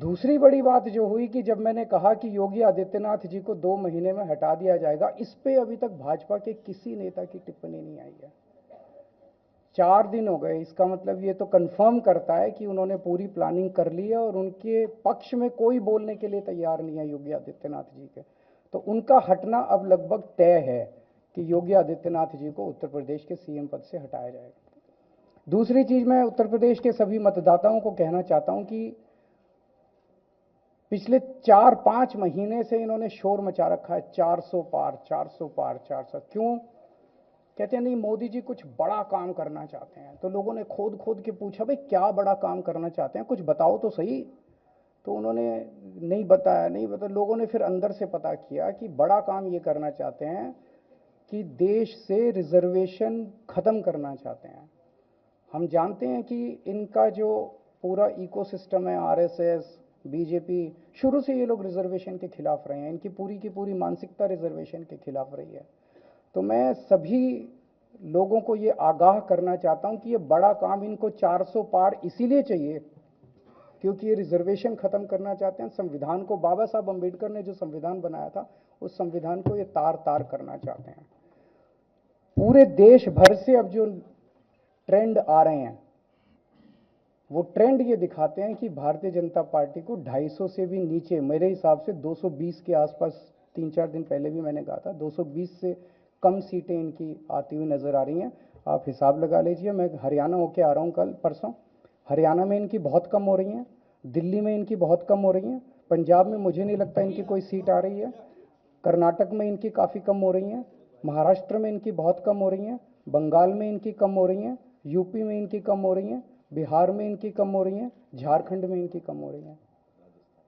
दूसरी बड़ी बात जो हुई कि जब मैंने कहा कि योगी आदित्यनाथ जी को 2 महीने में हटा दिया जाएगा, इस पे अभी तक भाजपा के किसी नेता की टिप्पणी नहीं आई है। 4 दिन हो गए, इसका मतलब ये तो कंफर्म करता है कि उन्होंने पूरी प्लानिंग कर ली है और उनके पक्ष में कोई बोलने के लिए तैयार नहीं है योगी आदित्यनाथ जी के। तो उनका हटना अब लगभग तय है कि योगी आदित्यनाथ जी को उत्तर प्रदेश के सीएम पद से हटाया जाएगा। दूसरी चीज, मैं उत्तर प्रदेश के सभी मतदाताओं को कहना चाहता हूं कि पिछले 4-5 महीने से इन्होंने शोर मचा रखा है, 400 पार, 400 पार, 400। क्यों? कहते हैं नहीं, मोदी जी कुछ बड़ा काम करना चाहते हैं। तो लोगों ने खोद खोद के पूछा, भाई क्या बड़ा काम करना चाहते हैं, कुछ बताओ तो सही। तो उन्होंने नहीं बताया, नहीं बताया। लोगों ने फिर अंदर से पता किया कि बड़ा काम ये करना चाहते हैं कि देश से रिजर्वेशन खत्म करना चाहते हैं। हम जानते हैं कि इनका जो पूरा इकोसिस्टम है, आरएसएस, बीजेपी, शुरू से ये लोग रिजर्वेशन के खिलाफ रहे हैं। इनकी पूरी की पूरी मानसिकता रिजर्वेशन के खिलाफ रही है। तो मैं सभी लोगों को ये आगाह करना चाहता हूं कि ये बड़ा काम इनको 400 पार इसीलिए चाहिए क्योंकि ये रिजर्वेशन खत्म करना चाहते हैं। संविधान को, बाबा साहब अंबेडकर ने जो संविधान बनाया था, उस संविधान को ये तार तार करना चाहते हैं। पूरे देश भर से अब जो ट्रेंड आ रहे हैं, वो ट्रेंड ये दिखाते हैं कि भारतीय जनता पार्टी को 250 से भी नीचे, मेरे हिसाब से 220 के आसपास, 3-4 दिन पहले भी मैंने कहा था, 220 से कम सीटें इनकी आती हुई नजर आ रही हैं। आप हिसाब लगा लीजिए। मैं हरियाणा होके आ रहा हूं कल परसों, हरियाणा में इनकी बहुत कम हो रही हैं, दिल्ली में इनकी बहुत कम हो रही हैं, पंजाब में मुझे नहीं लगता इनकी कोई सीट आ रही है, कर्नाटक में इनकी काफ़ी कम हो रही हैं, महाराष्ट्र में इनकी बहुत कम हो रही हैं, बंगाल में इनकी कम हो रही हैं, यूपी में इनकी कम हो रही हैं, बिहार में इनकी कम हो रही हैं, झारखंड में इनकी कम हो रही हैं,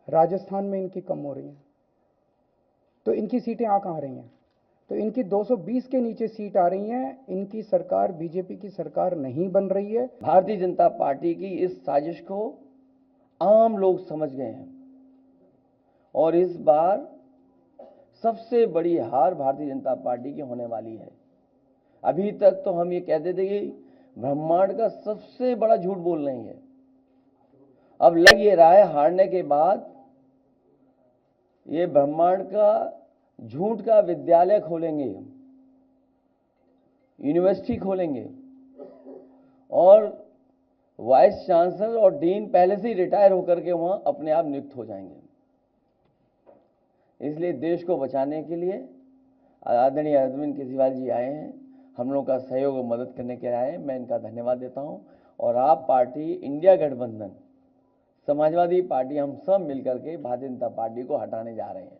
राजस्थान में इनकी कम हो रही हैं। तो इनकी सीटें आ कहाँ रही हैं? तो इनकी 220 के नीचे सीट आ रही हैं। इनकी सरकार बीजेपी की सरकार नहीं बन रही है। भारतीय जनता पार्टी की इस साजिश को आम लोग समझ गए हैं और इस बार सबसे बड़ी हार भारतीय जनता पार्टी की होने वाली है। अभी तक तो हम ये कहते थे कि ब्रह्मांड का सबसे बड़ा झूठ बोल रही है। अब लग ये रहा है हारने के बाद ये ब्रह्मांड का झूठ का विद्यालय खोलेंगे, यूनिवर्सिटी खोलेंगे और वाइस चांसलर और डीन पहले से ही रिटायर होकर के वहां अपने आप नियुक्त हो जाएंगे। इसलिए देश को बचाने के लिए आदरणीय अरविंद केजरीवाल जी आए हैं, हम लोगों का सहयोग और मदद करने के लिए आए हैं। मैं इनका धन्यवाद देता हूं। और आप पार्टी, इंडिया गठबंधन, समाजवादी पार्टी, हम सब मिलकर के भारतीय जनता पार्टी को हटाने जा रहे हैं।